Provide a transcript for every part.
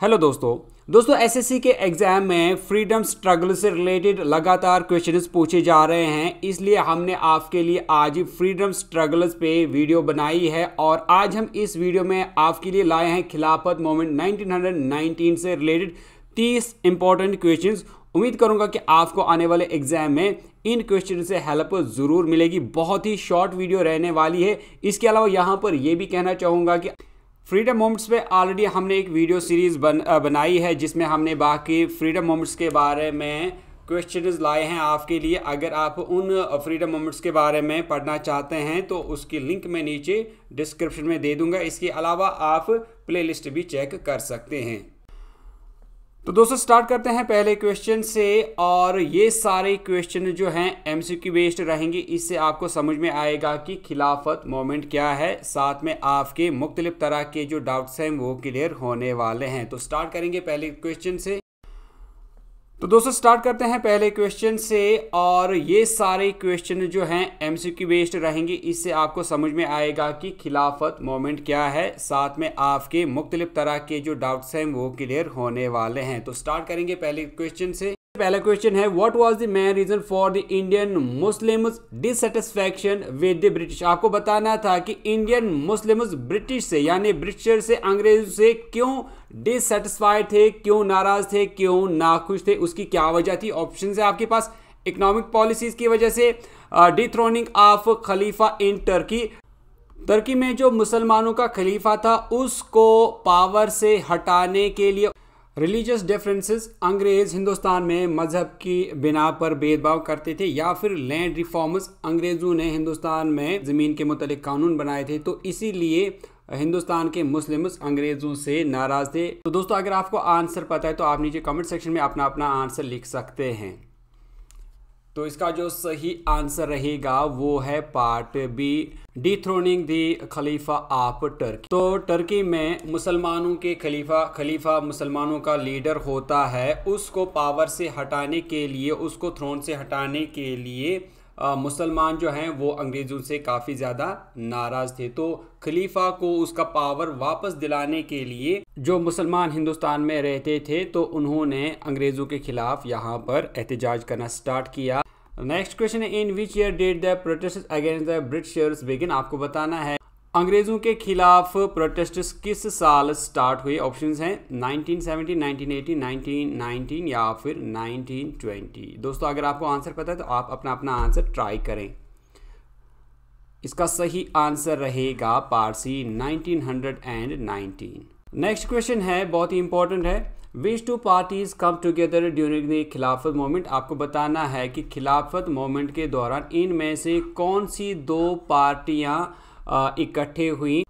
Hello दोस्तों SSC के exam में फ्रीडम स्ट्रगल से रिलेटेड लगातार क्वेश्चंस पूछे जा रहे हैं, इसलिए हमने आपके लिए आज फ्रीडम स्ट्रगल्स पे वीडियो बनाई है। और आज हम इस वीडियो में आपके लिए लाए हैं खिलाफत मूवमेंट 1919 से रिलेटेड 30 इंपॉर्टेंट क्वेश्चंस। उम्मीद करूंगा कि आपको आने वाले एग्जाम में इन क्वेश्चन से हेल्प जरूर मिलेगी। बहुत ही शॉर्ट वीडियो रहने वाली है। इसके अलावा यहाँ पर यह भी कहना चाहूँगा कि फ्रीडम मोमेंट्स पे ऑलरेडी हमने एक वीडियो सीरीज़ बनाई है, जिसमें हमने बाकी फ्रीडम मोमेंट्स के बारे में क्वेश्चंस लाए हैं आपके लिए। अगर आप उन फ्रीडम मोमेंट्स के बारे में पढ़ना चाहते हैं तो उसकी लिंक मैं नीचे डिस्क्रिप्शन में दे दूंगा। इसके अलावा आप प्लेलिस्ट भी चेक कर सकते हैं। तो दोस्तों स्टार्ट करते हैं पहले क्वेश्चन से, और ये सारे क्वेश्चन जो हैं एमसीक्यू बेस्ड रहेंगे। इससे आपको समझ में आएगा कि खिलाफत मोमेंट क्या है, साथ में आपके मुख्तलिफ तरह के जो डाउट्स हैं वो क्लियर होने वाले हैं। तो स्टार्ट करेंगे पहले क्वेश्चन से। तो दोस्तों स्टार्ट करते हैं पहले क्वेश्चन से, और ये सारे क्वेश्चन जो हैं एमसीक्यू बेस्ड रहेंगे। इससे आपको समझ में आएगा कि खिलाफत मोमेंट क्या है, साथ में आपके मुख्तलिफ तरह के जो डाउट्स हैं वो क्लियर होने वाले हैं। तो स्टार्ट करेंगे पहले क्वेश्चन से। पहला क्वेश्चन है, what was the main reason for the Indian Muslims dissatisfaction with the British. आपको बताना था कि इंडियन मुस्लिम्स ब्रिटिश से यानी ब्रिटिशर से, अंग्रेजों से क्यों डिससेटिस्फाइड थे, क्यों नाराज थे, क्यों नाखुश थे, उसकी क्या वजह थी। ऑप्शन है आपके पास, इकोनॉमिक पॉलिसीज की वजह से, डिथ्रोनिंग ऑफ खलीफा इन टर्की में जो मुसलमानों का खलीफा था उसको पावर से हटाने के लिए, रिलीजियस डिफरेंसेस, अंग्रेज हिंदुस्तान में मजहब की बिना पर भेदभाव करते थे, या फिर लैंड रिफॉर्म्स, अंग्रेजों ने हिंदुस्तान में ज़मीन के मुतालिक कानून बनाए थे, तो इसीलिए हिंदुस्तान के मुस्लिम्स अंग्रेजों से नाराज थे। तो दोस्तों अगर आपको आंसर पता है तो आप नीचे कमेंट सेक्शन में अपना अपना आंसर लिख सकते हैं। तो इसका जो सही आंसर रहेगा वो है part B, dethroning the khalifa of Turkey. तो टर्की में मुसलमानों के खलीफा मुसलमानों का लीडर होता है, उसको पावर से हटाने के लिए, उसको थ्रोन से हटाने के लिए मुसलमान जो हैं वो अंग्रेज़ों से काफ़ी ज़्यादा नाराज़ थे। तो खलीफा को उसका पावर वापस दिलाने के लिए जो मुसलमान हिंदुस्तान में रहते थे तो उन्होंने अंग्रेज़ों के खिलाफ यहाँ पर एहतजाज करना स्टार्ट किया। नेक्स्ट क्वेश्चन है, in which year did the protest against the Britishers begin. आपको बताना है अंग्रेजों के खिलाफ प्रोटेस्ट किस साल स्टार्ट हुए। ऑप्शंस हैं 1970, 1980, 1919 या फिर 1920। दोस्तों अगर आपको आंसर पता है तो आप अपना अपना आंसर ट्राई करें। इसका सही आंसर रहेगा पार्ट सी, 1919। नेक्स्ट क्वेश्चन है, बहुत ही इंपॉर्टेंट है, which two parties come together during the Khilafat movement. आपको बताना है कि खिलाफत मोमेंट के दौरान इनमें से कौन सी दो पार्टियां इकट्ठे हुई।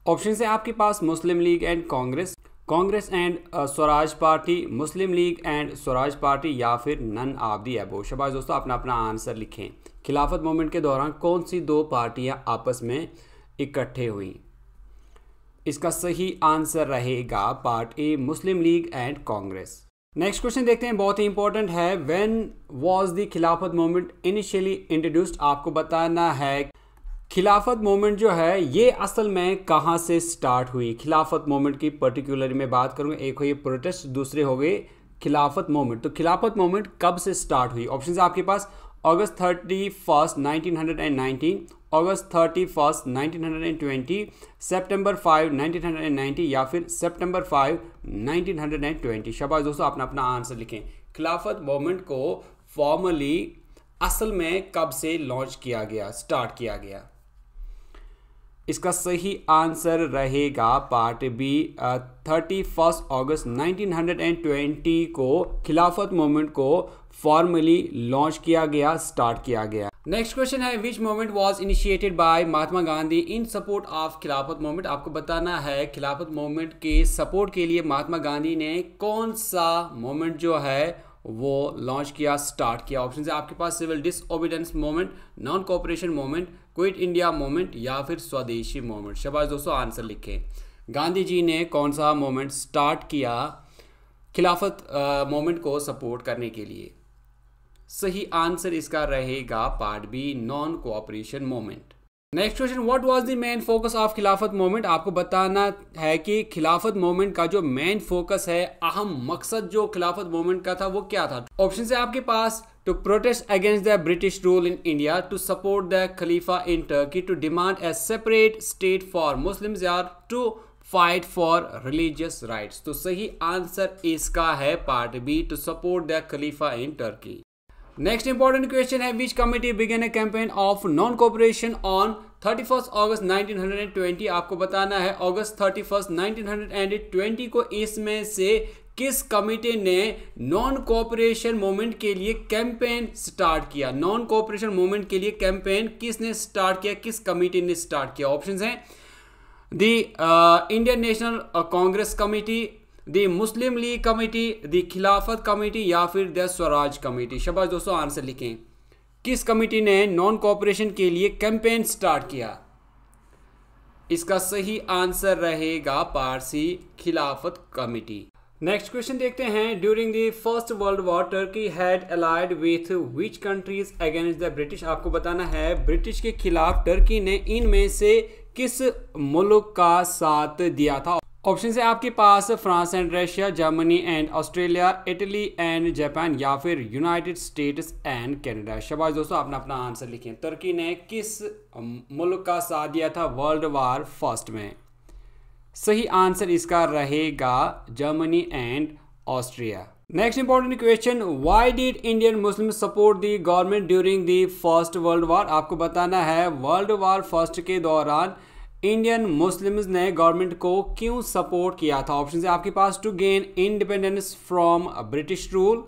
ऑप्शन है आपके पास, Muslim League and Congress and Swaraj party, Muslim League and Swaraj party, या फिर नन ऑफ द अबव। शाबाश दोस्तों अपना अपना आंसर लिखें। खिलाफत मोमेंट के दौरान कौन सी दो पार्टियां आपस में इकट्ठे हुई। इसका सही आंसर रहेगा part A, Muslim League and Congress. Next question देखते हैं, बहुत ही इंपॉर्टेंट है, when was the Khilafat moment initially introduced. आपको बताना है खिलाफत मोमेंट जो है ये असल में कहाँ से स्टार्ट हुई। खिलाफत मोमेंट की पर्टिकुलर में बात करूँगा, एक हो ये प्रोटेस्ट, दूसरे हो गए खिलाफत मोमेंट। तो खिलाफत मोमेंट कब से स्टार्ट हुई। ऑप्शन आपके पास, अगस्त 31, 1919, अगस्त 31, 1920, सितंबर 5, 1990, या फिर सितंबर 5, 1920। शाबाश दोस्तों अपना अपना आंसर लिखें। खिलाफत मोमेंट को फॉर्मली असल में कब से लॉन्च किया गया, स्टार्ट किया गया। इसका सही आंसर रहेगा पार्ट बी, 31 अगस्त 1920 को खिलाफत मूवमेंट को फॉर्मली लॉन्च किया गया, स्टार्ट किया गया। नेक्स्ट क्वेश्चन है, विच movement was initiated by Mahatma Gandhi in support of Khilafat movement. आपको बताना है खिलाफत मूवमेंट के सपोर्ट के लिए महात्मा गांधी ने कौन सा मूवमेंट जो है वो लॉन्च किया, स्टार्ट किया। ऑप्शन है आपके पास, civil disobedience movement, non cooperation movement, quit India movement, या फिर स्वदेशी मूवमेंट। शाबाश दोस्तों आंसर लिखें। गांधी जी ने कौन सा मूवमेंट स्टार्ट किया खिलाफत मूवमेंट को सपोर्ट करने के लिए। सही आंसर इसका रहेगा part B, non cooperation movement. Next question, what was the main focus of Khilafat movement. आपको बताना है कि खिलाफत मूवमेंट का जो मेन फोकस है, अहम मकसद जो खिलाफत मूवमेंट का था वो क्या था। ऑप्शन है आपके पास, to protest against the British rule in India, to support the khalifa in Turkey, to demand a separate state for Muslims, या to fight for religious rights. तो सही आंसर इसका है part B, to support the khalifa in Turkey. Next important question है, which committee began a campaign of non cooperation on 31 August 1920। आपको बताना है अगस्त 31 1920 को इसमें से किस कमिटी ने नॉन कोऑपरेशन मूवमेंट के लिए कैंपेन स्टार्ट किया। नॉन कोऑपरेशन मूवमेंट के लिए कैंपेन किसने स्टार्ट किया, किस कमिटी ने स्टार्ट किया। ऑप्शंस हैं the Indian National Congress committee, the Muslim league committee, the खिलाफत कमेटी, या फिर द स्वराज कमेटी। शाबाश दोस्तों, आंसर लिखें। किस कमेटी ने नॉन कोऑपरेशन के लिए कैंपेन स्टार्ट किया। इसका सही आंसर रहेगा पारसी खिलाफत कमेटी। नेक्स्ट क्वेश्चन देखते हैं, during the first world war Turkey had allied with which countries against the British. आपको बताना है ब्रिटिश के खिलाफ टर्की ने इनमें से किस मुल्क का साथ दिया था। ऑप्शन है आपके पास, France and Russia, Germany and Australia, Italy and Japan, या फिर यूनाइटेड स्टेट्स एंड कनाडा। शाबाश दोस्तों, अपना अपना आंसर लिखें। तुर्की ने किस मुल्क का साथ दिया था वर्ल्ड वार फर्स्ट में। सही आंसर इसका रहेगा Germany and Austria. Next important question, why did Indian Muslim support the government during the first world war. आपको बताना है वर्ल्ड वार फर्स्ट के दौरान इंडियन मुस्लिम्स ने गवर्नमेंट को क्यों सपोर्ट किया था। ऑप्शन है आपके पास, to gain independence from British rule,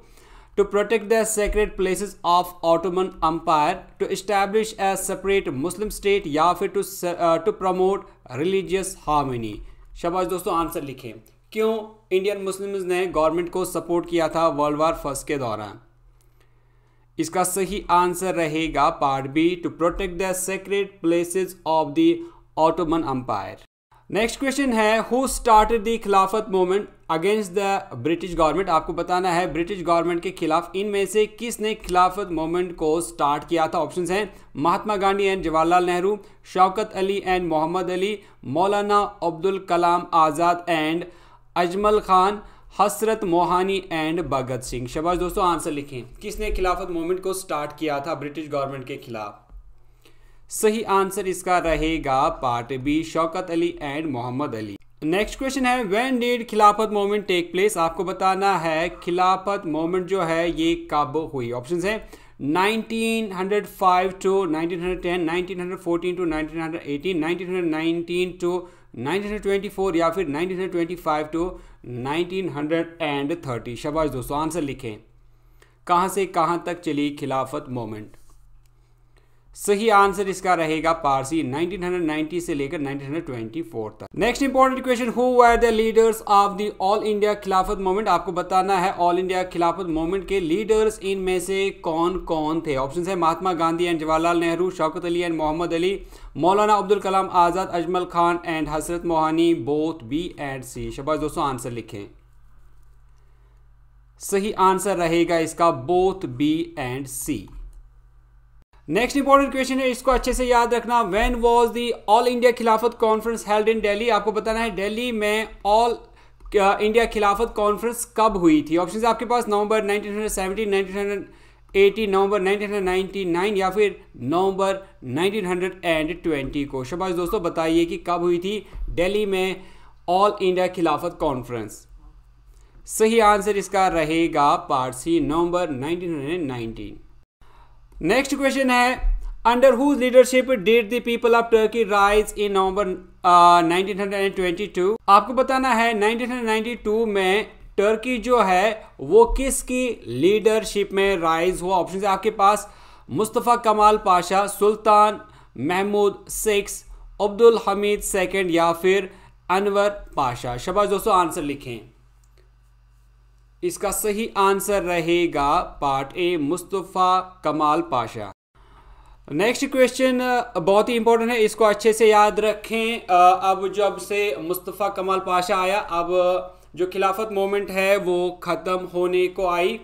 to protect the sacred places of Ottoman Empire, to establish a separate Muslim state, या फिर टू प्रमोट रिलीजियस हार्मनी। शाबाश दोस्तों, आंसर लिखें। क्यों इंडियन मुस्लिम्स ने गवर्नमेंट को सपोर्ट किया था वर्ल्ड वार फर्स्ट के दौरान। इसका सही आंसर रहेगा part B, to protect the sacred places of the Ottoman Empire. Next question है, who started the Khilafat movement against the British government. आपको बताना है ब्रिटिश गवर्नमेंट के खिलाफ इनमें से किसने खिलाफत मूवमेंट को स्टार्ट किया था। ऑप्शंस हैं महात्मा Gandhi and Jawaharlal Nehru, Shaukat Ali and Mohammad Ali, Maulana Abdul Kalam Azad and Ajmal Khan, Hasrat Mohani and Bhagat Singh. शाबाश दोस्तों, आंसर लिखें। किसने खिलाफत मूवमेंट को स्टार्ट किया था ब्रिटिश गवर्नमेंट के खिलाफ। सही आंसर इसका रहेगा part B, Shaukat Ali and Mohammad Ali. Next question है, when did Khilafat movement take place. आपको बताना है खिलाफत मूवमेंट जो है ये कब हुई। ऑप्शंस है 1905 टू 1910, 1914 टू 1918, 1919 टू 1924, या फिर 1925 टू 1930। शाबाश दोस्तों, आंसर लिखें। कहां से कहां तक चली खिलाफत मूवमेंट। सही आंसर इसका रहेगा पारसी 1990 से लेकर 1924 तक। Next important question, who were the leaders of the all India Khilafat movement. आपको बताना है ऑल इंडिया खिलाफत मूवमेंट के लीडर्स इनमें से कौन कौन थे। ऑप्शन है Mahatma Gandhi and Jawaharlal Nehru, Shaukat Ali and Mohammad Ali, Maulana Abdul Kalam Azad, Ajmal Khan and Hasrat Mohani, both B and C. शाबाश दोस्तों, आंसर लिखें। सही आंसर रहेगा इसका both B and C. Next important question है, इसको अच्छे से याद रखना। When was the all India Khilafat conference held in Delhi. आपको बताना है दिल्ली में ऑल इंडिया खिलाफत कॉन्फ्रेंस कब हुई थी। ऑप्शन है आपके पास नवंबर 1970, 1980, नवंबर 1999, या फिर नवंबर 1920 को। शाबाश दोस्तों, बताइए कि कब हुई थी दिल्ली में ऑल इंडिया खिलाफत कॉन्फ्रेंस। सही आंसर इसका रहेगा part C, November 1919। Next question है, under whose leadership did the people of Turkey rise in November 1922। आपको बताना है 1992 में टर्की जो है वो किसकी लीडरशिप में राइज हुआ। ऑप्शन है आपके पास मुस्तफ़ा कमाल पाशा, सुल्तान महमूद सिक्स, अब्दुल हमीद सेकंड, या फिर अनवर पाशा। शाबाश दोस्तों, आंसर लिखें। इसका सही आंसर रहेगा पार्ट ए, Mustafa Kemal Pasha. Next question बहुत ही इंपॉर्टेंट है, इसको अच्छे से याद रखें। अब जब से मुस्तफ़ा कमाल पाशा आया, अब जो खिलाफत मूवमेंट है वो ख़त्म होने को आई।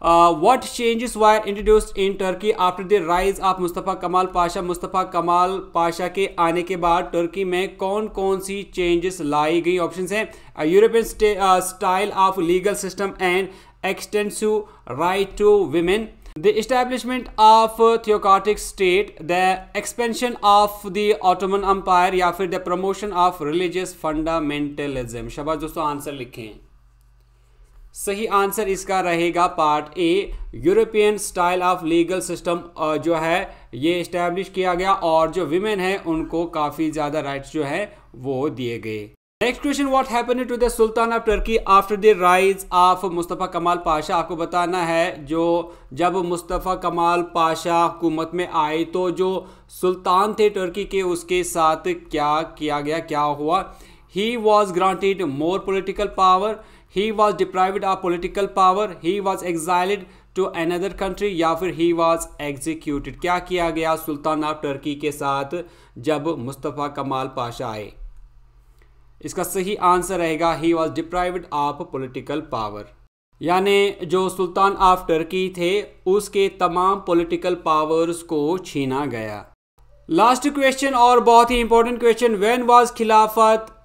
What changes were introduced in Turkey after the rise of Mustafa Kemal Pasha? Mustafa Kemal Pasha के आने के बाद तुर्की में कौन कौन सी चेंजेस लाई गई? ऑप्शंस हैं European style of legal system and extensive right to women, the establishment of theocratic state, the expansion of the Ottoman Empire या फिर the promotion of religious fundamentalism। शाबाश दोस्तों, आंसर लिखें। सही आंसर इसका रहेगा part A, European style of legal system जो है ये इस्टेब्लिश किया गया और जो विमेन है उनको काफ़ी ज़्यादा राइट्स जो है वो दिए गए। Next question, what happened to the sultan of Turkey after the rise of Mustafa Kemal Pasha? आपको बताना है जो जब मुस्तफ़ा कमाल पाशा हुकूमत में आए तो जो सुल्तान थे टर्की के उसके साथ क्या किया गया, क्या हुआ? He was granted more political power, he was deprived of political power, he was exiled to another country या फिर ही वॉज एग्जीक्यूटेड। क्या किया गया सुल्तान ऑफ टर्की के साथ जब मुस्तफ़ा कमाल पाशा आए? इसका सही आंसर रहेगा ही was deprived of political power, यानी जो सुल्तान ऑफ टर्की थे उसके तमाम पॉलिटिकल पावर्स को छीना गया। लास्ट क्वेश्चन और बहुत ही इंपॉर्टेंट क्वेश्चन, व्हेन वाज खिलाफत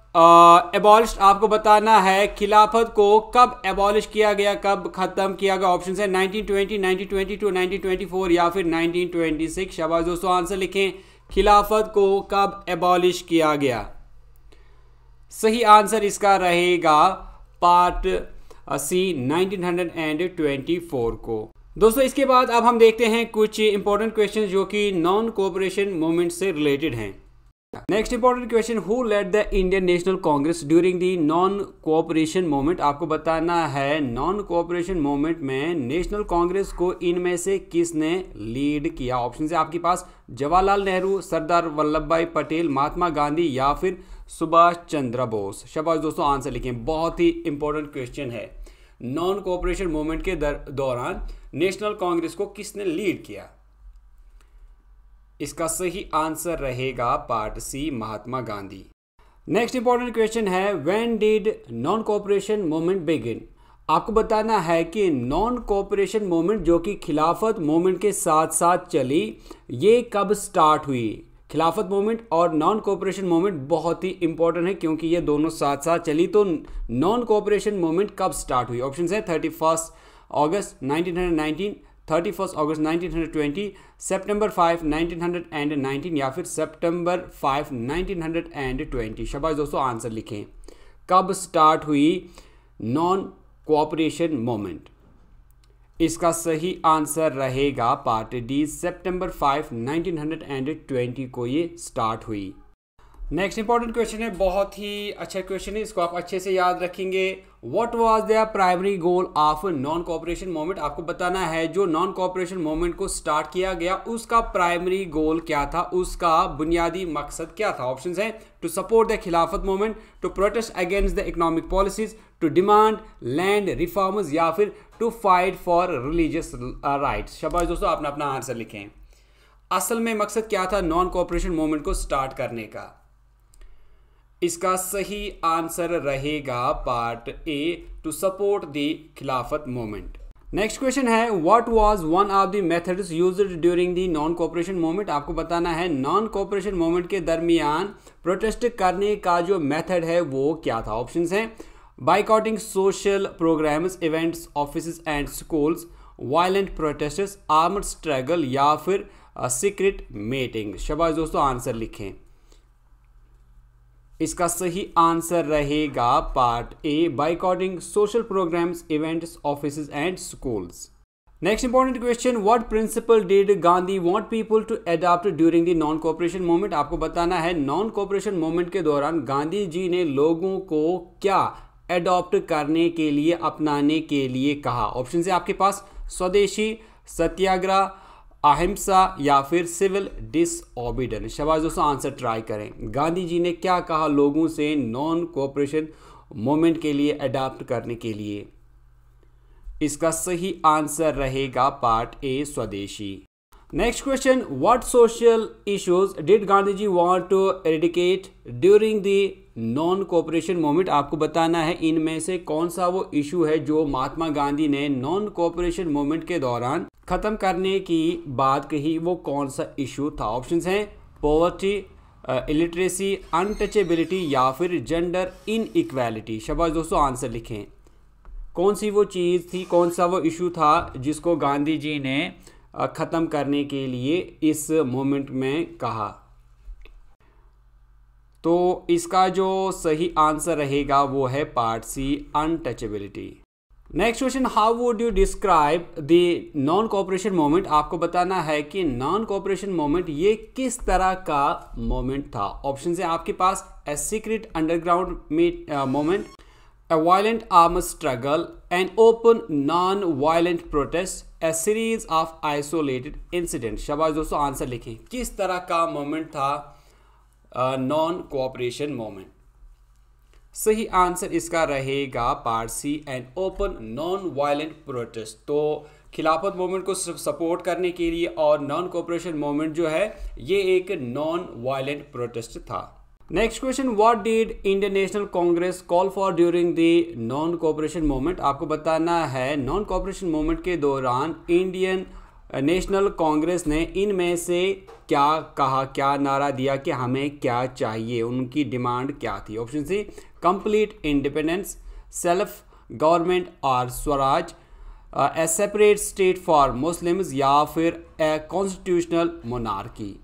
एबॉलिश्ड? आपको बताना है खिलाफत को कब एबॉलिश किया गया, कब खत्म किया गया? ऑप्शन है 1920, 1922, 1924 या फिर 1926। शाबाश दोस्तों, आंसर लिखें। खिलाफत को कब एबॉलिश किया गया? सही आंसर इसका रहेगा पार्ट सी 1924 को। दोस्तों इसके बाद अब हम देखते हैं कुछ इंपॉर्टेंट क्वेश्चन जो कि नॉन कोऑपरेशन मूवमेंट से रिलेटेड हैं। Next important question, who led the Indian National Congress during the non cooperation movement? आपको बताना है नॉन कोऑपरेशन मूवमेंट में नेशनल कांग्रेस को इनमें से किसने लीड किया? ऑप्शन है आपके पास जवाहरलाल नेहरू, सरदार वल्लभ भाई पटेल, महात्मा गांधी या फिर सुभाष चंद्र बोस। शाबाश दोस्तों, आंसर लिखें। बहुत ही इंपॉर्टेंट क्वेश्चन है, नॉन कोऑपरेशन मूवमेंट के दौरान नेशनल कांग्रेस को किसने लीड किया? इसका सही आंसर रहेगा पार्ट सी, Mahatma Gandhi. Next important question है, when did non cooperation movement begin? आपको बताना है कि नॉन कोऑपरेशन मूवमेंट जो कि खिलाफत मूवमेंट के साथ साथ चली, ये कब स्टार्ट हुई? खिलाफत मूवमेंट और नॉन कोऑपरेशन मूवमेंट बहुत ही इंपॉर्टेंट है क्योंकि ये दोनों साथ साथ चली। तो नॉन कोऑपरेशन मूवमेंट कब स्टार्ट हुई? ऑप्शन है 31 अगस्त 1919, 31 अगस्त 1920, सितंबर 5, 1919 या फिर सितंबर 5, 1920। शाबाश दोस्तों, आंसर लिखें। कब स्टार्ट हुई नॉन कोऑपरेशन मूवमेंट? इसका सही आंसर रहेगा पार्ट डी, सितंबर 5, 1920 को ये स्टार्ट हुई। नेक्स्ट इंपॉर्टेंट क्वेश्चन है, बहुत ही अच्छा क्वेश्चन है, इसको आप अच्छे से याद रखेंगे। What was the primary goal of non cooperation movement? आपको बताना है जो नॉन कोऑपरेशन मूवमेंट को स्टार्ट किया गया उसका प्राइमरी गोल क्या था, उसका बुनियादी मकसद क्या था? ऑप्शन है to support the Khilafat movement, to protest against the economic policies, to demand land reforms या फिर to fight for religious rights. शाबाश दोस्तों, आपने अपना आंसर लिखें। असल में मकसद क्या था नॉन कोऑपरेशन मूवमेंट को स्टार्ट करने का? इसका सही आंसर रहेगा part A, to support the Khilafat movement. Next question है, what was one of the methods used during the non cooperation movement? आपको बताना है नॉन कोऑपरेशन मूवमेंट के दरमियान प्रोटेस्ट करने का जो मेथड है वो क्या था? ऑप्शंस हैं boycotting social programs, events, office and schools, violent protests, armed struggle या फिर सीक्रेट मीटिंग। शाबाश दोस्तों, आंसर लिखें। इसका सही आंसर रहेगा part A, boycotting social programs, events, office and schools. Next important question, what principle did Gandhi want people to adopt during the non cooperation movement? आपको बताना है नॉन कोऑपरेशन मूवमेंट के दौरान गांधी जी ने लोगों को क्या अडॉप्ट करने के लिए, अपनाने के लिए कहा? ऑप्शन है आपके पास स्वदेशी, सत्याग्रह, अहिंसा या फिर सिविल डिसओबीडियंस। शाबाश दोस्तों, आंसर ट्राई करें। गांधी जी ने क्या कहा लोगों से नॉन कोऑपरेशन मूवमेंट के लिए अडॉप्ट करने के लिए? इसका सही आंसर रहेगा part A, swadeshi. Next question, what social issues did Gandhi ji want to eradicate during the non cooperation movement. आपको बताना है इनमें से कौन सा वो इशू है जो महात्मा गांधी ने नॉन कोऑपरेशन मूवमेंट के दौरान खत्म करने की बात कही, वो कौन सा इशू था। ऑप्शंस हैं पॉवर्टी, इलिटरेसी, अनटचेबिलिटी या फिर जेंडर इनइक्वालिटी। शाबाश दोस्तों, आंसर लिखें। कौन सी वो चीज़ थी, कौन सा वो इशू था जिसको गांधी जी ने ख़त्म करने के लिए इस मोमेंट में कहा। तो इसका जो सही आंसर रहेगा वो है part C, untouchability. Next question, how would you describe the non cooperation moment. आपको बताना है कि नॉन कोऑपरेशन मोमेंट ये किस तरह का मोमेंट था। ऑप्शन है आपके पास a secret underground movement, a violent armed struggle, an open non-violent protest, a series of isolated incidents। शाबाश दोस्तों, आंसर लिखें। किस तरह का मोमेंट था नॉन कोऑपरेशन मोमेंट। सही आंसर इसका रहेगा part C, an open non violent protest. तो खिलाफत मूवमेंट को सपोर्ट करने के लिए और नॉन कोऑपरेशन मूवमेंट जो है ये एक नॉन वायलेंट प्रोटेस्ट था। Next question, what did Indian National Congress call for during the non cooperation movement. आपको बताना है नॉन कोऑपरेशन मूवमेंट के दौरान इंडियन नेशनल कांग्रेस ने इनमें से क्या कहा, क्या नारा दिया कि हमें क्या चाहिए, उनकी डिमांड क्या थी। Option C complete independence, self government और Swaraj, a separate state for Muslims या फिर ए कॉन्स्टिट्यूशनल मोनार्की।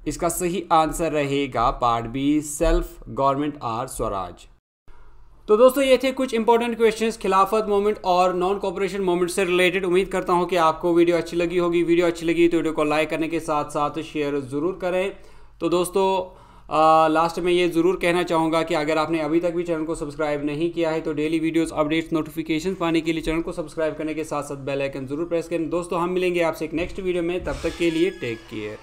इसका सही आंसर रहेगा पार्ट बी, सेल्फ गवर्नमेंट और स्वराज। तो दोस्तों ये थे कुछ इंपॉर्टेंट क्वेश्चंस खिलाफत मूवमेंट और नॉन कोऑपरेशन मूवमेंट से रिलेटेड। उम्मीद करता हूं कि आपको वीडियो अच्छी लगी होगी। वीडियो अच्छी लगी तो वीडियो को लाइक करने के साथ साथ शेयर ज़रूर करें। तो दोस्तों लास्ट में ये ज़रूर कहना चाहूँगा कि अगर आपने अभी तक भी चैनल को सब्सक्राइब नहीं किया है तो डेली वीडियोस अपडेट्स नोटिफिकेशन पाने के लिए चैनल को सब्सक्राइब करने के साथ साथ बेल आइकन ज़रूर प्रेस करें। दोस्तों हम मिलेंगे आपसे एक नेक्स्ट वीडियो में, तब तक के लिए टेक केयर।